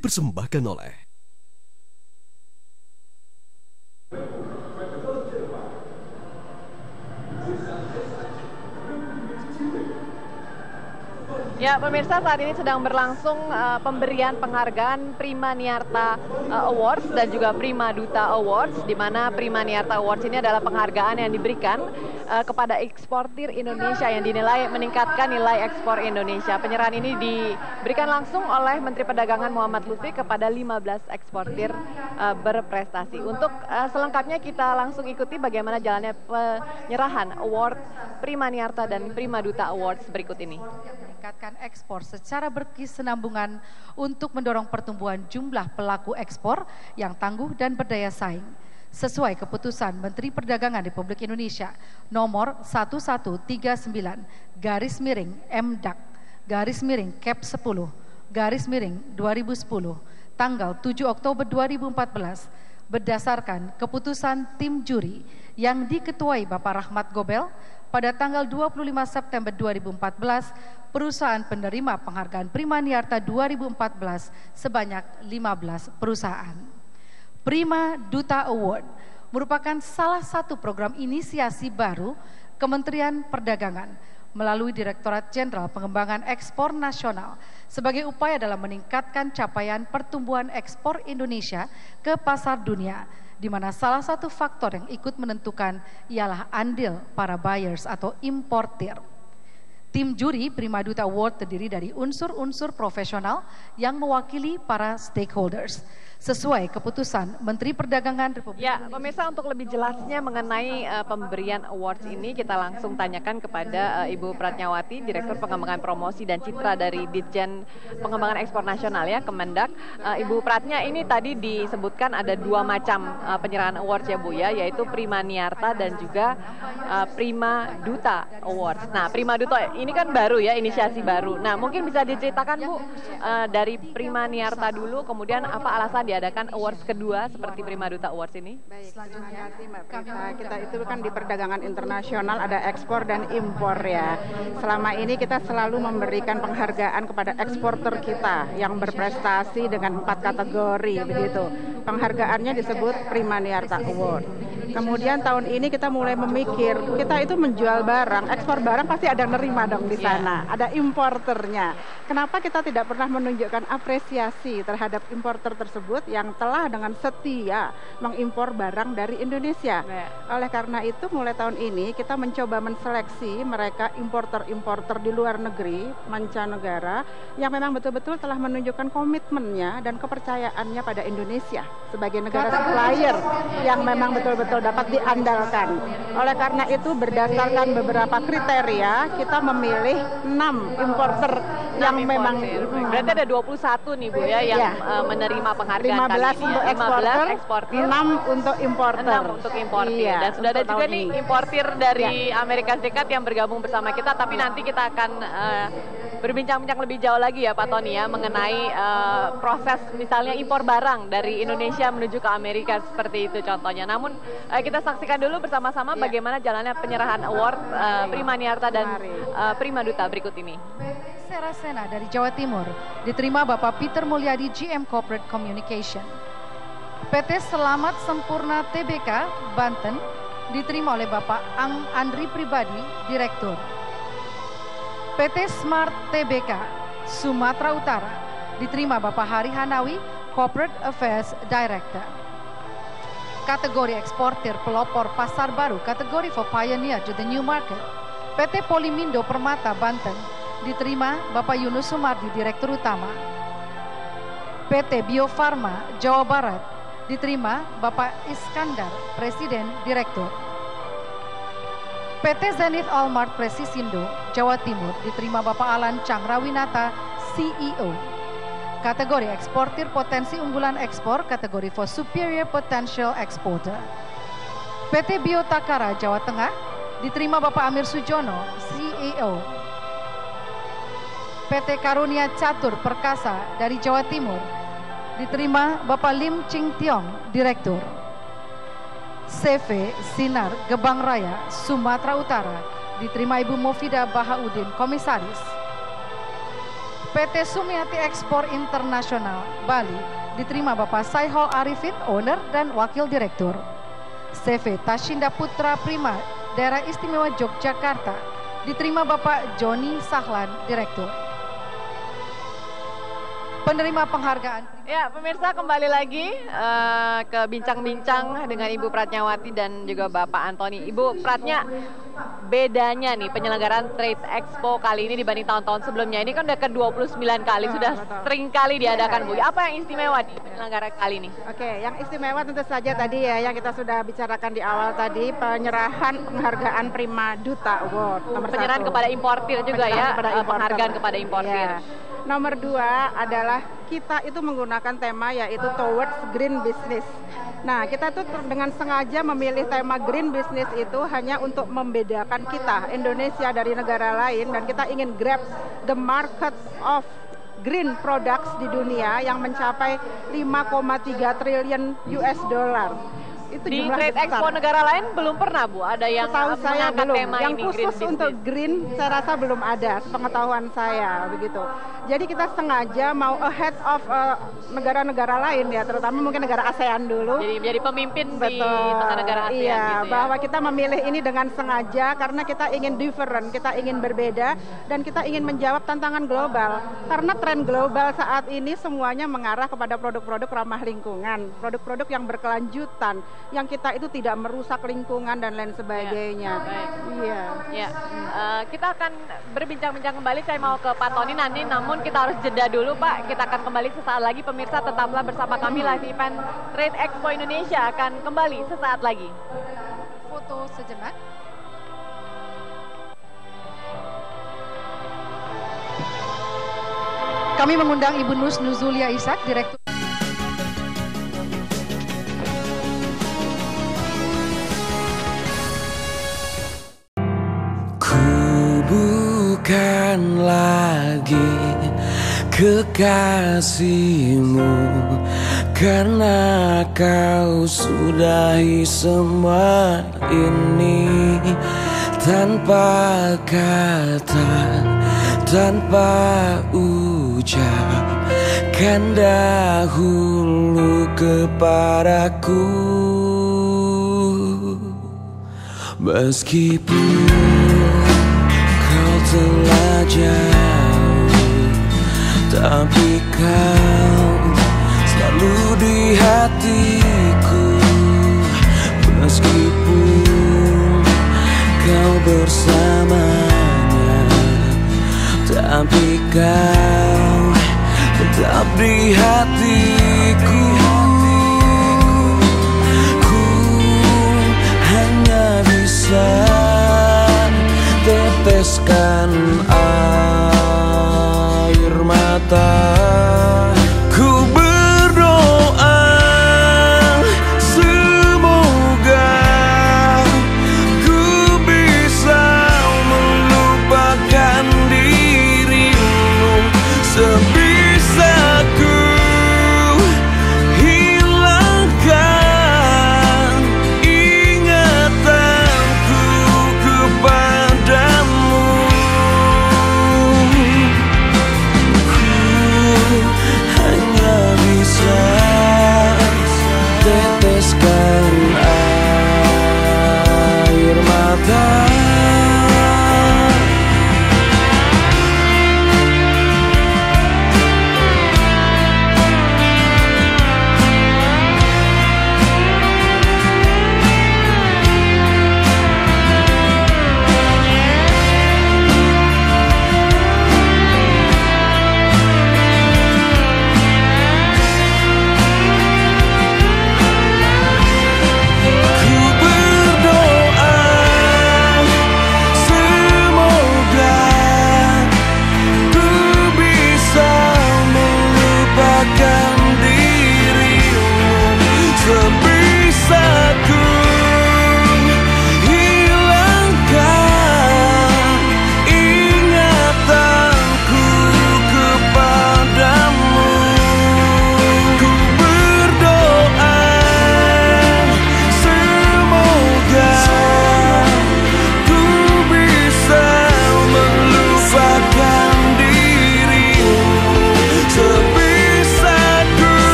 dipersembahkan oleh Ya, pemirsa, saat ini sedang berlangsung pemberian penghargaan Prima Niarta Awards dan juga Prima Duta Awards, di mana Prima Niarta Awards ini adalah penghargaan yang diberikan kepada eksportir Indonesia yang dinilai meningkatkan nilai ekspor Indonesia. Penyerahan ini diberikan langsung oleh Menteri Perdagangan Muhammad Lutfi kepada 15 eksportir berprestasi. Untuk selengkapnya kita langsung ikuti bagaimana jalannya penyerahan award Prima Niarta dan Prima Duta Awards berikut ini. Meningkatkan ekspor secara berkesinambungan untuk mendorong pertumbuhan jumlah pelaku ekspor yang tangguh dan berdaya saing. Sesuai keputusan Menteri Perdagangan Republik Indonesia nomor 1139/MDAK/Cap10/2010 tanggal 7 Oktober 2014 berdasarkan keputusan tim juri yang diketuai Bapak Rahmat Gobel pada tanggal 25 September 2014, perusahaan penerima penghargaan Prima Niarta 2014 sebanyak 15 perusahaan. Prima Duta Award merupakan salah satu program inisiasi baru Kementerian Perdagangan melalui Direktorat Jenderal Pengembangan Ekspor Nasional sebagai upaya dalam meningkatkan capaian pertumbuhan ekspor Indonesia ke pasar dunia, di mana salah satu faktor yang ikut menentukan ialah andil para buyers atau importir. Tim juri Prima Duta Award terdiri dari unsur-unsur profesional yang mewakili para stakeholders. Sesuai keputusan Menteri Perdagangan Republik Indonesia. Pemirsa, untuk lebih jelasnya mengenai pemberian awards ini kita langsung tanyakan kepada Ibu Pratnyawati, Direktur Pengembangan Promosi dan Citra dari Ditjen Pengembangan Ekspor Nasional ya, Kemendak. Ibu Pratnya, ini tadi disebutkan ada dua macam penyerahan awards ya Bu ya, yaitu Prima Niarta dan juga Prima Duta Awards. Nah, Prima Duta ini kan baru ya, inisiasi baru. Nah, mungkin bisa diceritakan Bu dari Prima Niarta dulu, kemudian apa alasan diadakan awards kedua seperti Prima Duta Awards ini? Baik, selanjutnya Mbak Prita, kita itu kan di perdagangan internasional ada ekspor dan impor ya. Selama ini kita selalu memberikan penghargaan kepada eksporter kita yang berprestasi dengan 4 kategori begitu. Penghargaannya disebut Prima Niarta Award. Kemudian tahun ini kita mulai memikir, kita itu menjual barang, ekspor barang pasti ada nerima dong di sana, ada importernya. Kenapa kita tidak pernah menunjukkan apresiasi terhadap importer tersebut yang telah dengan setia mengimpor barang dari Indonesia? Oleh karena itu mulai tahun ini kita mencoba menseleksi mereka importer-importer di luar negeri, mancanegara, yang memang betul-betul telah menunjukkan komitmennya dan kepercayaannya pada Indonesia sebagai negara supplier yang memang betul-betul dapat diandalkan. Oleh karena itu berdasarkan beberapa kriteria kita memilih 6 importer yang memang berarti ada 21 nih Bu ya yang menerima penghargaan 15 untuk eksportir, 6 untuk importer. 6 untuk importir. Iya, dan sudah ada juga nih importir dari Amerika Serikat yang bergabung bersama kita, tapi nanti kita akan berbincang-bincang lebih jauh lagi ya Pak Tony ya mengenai proses misalnya impor barang dari Indonesia menuju ke Amerika seperti itu contohnya. Namun kita saksikan dulu bersama-sama bagaimana jalannya penyerahan award Prima Niarta dan Prima Duta berikut ini. Serasena dari Jawa Timur diterima Bapak Peter Mulyadi, GM Corporate Communication. PT Selamat Sempurna Tbk Banten diterima oleh Bapak Andri Pribadi, Direktur. PT Smart Tbk Sumatera Utara diterima Bapak Hari Hanawi, Corporate Affairs Director. Kategori eksportir pelopor pasar baru, kategori for pioneer to the new market, PT Polimindo Permata Banten diterima Bapak Yunus Sumardi, Direktur Utama. PT Bio Farma Jawa Barat diterima Bapak Iskandar, Presiden Direktur. PT Zenith Almart Presisindo Jawa Timur diterima Bapak Alan Changrawinata, CEO. Kategori eksportir potensi unggulan ekspor, kategori for superior potential exporter. PT Biotakara Jawa Tengah diterima Bapak Amir Sujono, CEO. PT Karunia Catur Perkasa dari Jawa Timur diterima Bapak Lim Ching Tiong, Direktur. CV Sinar Gebang Raya Sumatera Utara diterima Ibu Mofida Bahaudin, Komisaris. PT Sumiati Ekspor Internasional Bali diterima Bapak Saihol Arifin, owner dan wakil direktur. CV Tashinda Putra Prima, Daerah Istimewa Yogyakarta diterima Bapak Joni Sahlan, direktur. Penerima penghargaan. Ya, pemirsa, kembali lagi ke bincang-bincang dengan Ibu Pratnyawati dan juga Bapak Antoni. Ibu Pratnya, bedanya nih penyelenggaraan Trade Expo kali ini dibanding tahun-tahun sebelumnya. Ini kan udah ke-29 kali, sudah betul. sering kali diadakan, Bu. Apa yang istimewa di penyelenggaraan kali ini? Oke, yang istimewa tentu saja tadi ya yang kita sudah bicarakan di awal tadi, penyerahan penghargaan Prima Duta Award nomor Penyerahan 1. kepada importir juga Penyerahan ya, kepada importer. penghargaan kepada importir. Ya. Nomor 2 adalah kita itu menggunakan tema yaitu Towards Green Business. Nah, kita tuh dengan sengaja memilih tema Green Business itu hanya untuk membedakan kita, Indonesia, dari negara lain, dan kita ingin grab the market of green products di dunia yang mencapai 5,3 triliun US dollar. Itu Di jumlah Trade besar. Expo negara lain belum pernah, Bu, ada yang Setahu saya mengangkat belum. tema Yang ini, khusus Green Business. untuk green saya rasa belum ada, sepengetahuan saya begitu. Jadi kita sengaja mau ahead of negara-negara lain ya, terutama mungkin negara ASEAN dulu. Jadi menjadi pemimpin di Betul. tengah negara ASEAN Iya, gitu ya. bahwa kita memilih ini dengan sengaja karena kita ingin different, kita ingin berbeda, dan kita ingin menjawab tantangan global. Karena tren global saat ini semuanya mengarah kepada produk-produk ramah lingkungan, produk-produk yang berkelanjutan, yang kita itu tidak merusak lingkungan dan lain sebagainya. Baik. Iya. Ya, kita akan berbincang-bincang kembali. Saya mau ke Pak Tony nanti, namun kita harus jeda dulu, Pak. Kita akan kembali sesaat lagi. Pemirsa, tetaplah bersama kami. Live event Trade Expo Indonesia akan kembali sesaat lagi. Foto sejenak. Kami mengundang Ibu Nus Nuzulia Ishak, Direktur. Bukan lagi kekasihmu, karena kau sudahi semua ini tanpa kata, tanpa ucap, kan dahulu kepadaku. Meskipun telah jauh, tapi kau selalu di hatiku. Meskipun kau bersamanya, tapi kau tetap di hati.